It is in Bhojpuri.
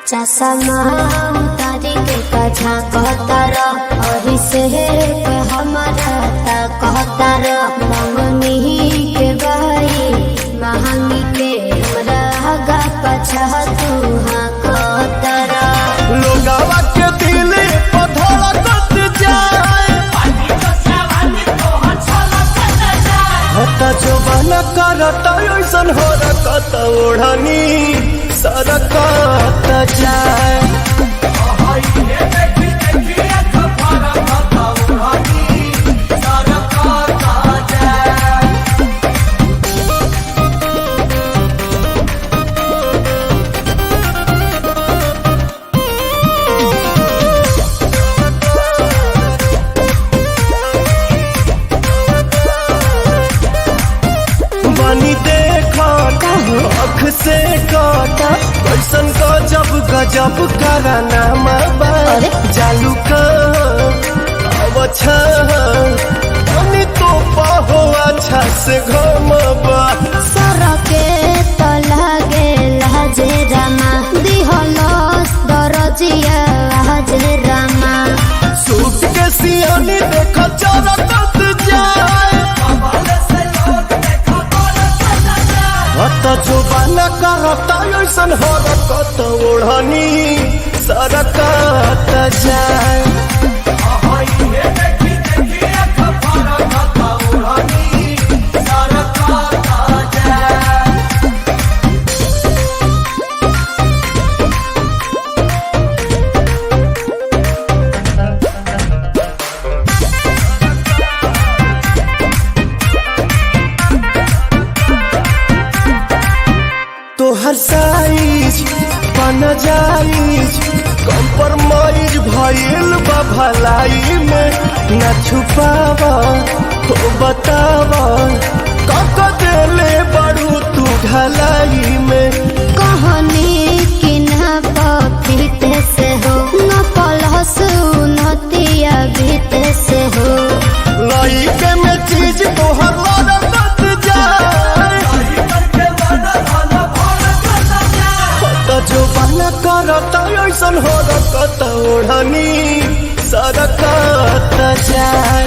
चश्मा उतारी के कझा कहतर अही से हमारा कहतर मंगनी के भाई महंगी के हमरा गा पछा तू हाँ कहतर लोगवा के दिल धड़कत जाए हता जोबान करत ऐसन हो रकत ओढ़नी सरकत जाए बनी देखा अख से काटा कैसन गजब गजब कराना माबा जालू का अवछा बनी तो पाहो अच्छा से घमबा सरके तो लागे लाजे रामा दिहलस दरजिया लाजे रामा सूट के सियानी देखा चरकत जाए हता जोबान करता ऐसन हो रकत ओढ़नी सरकत जाए तोहर साइज बन जाइज कम्प्रोमाइज भइल बा भलाई में न छुपावा हो बतावा कक देले बड़ू तू ढलाई में कहानी कि न पपीते से हो न पलस नतिया बीते से हो लइके में चीज तोहर लड़कत जाए जोबान करता ऐसन हो रकत ओढ़नी सरकत जाए।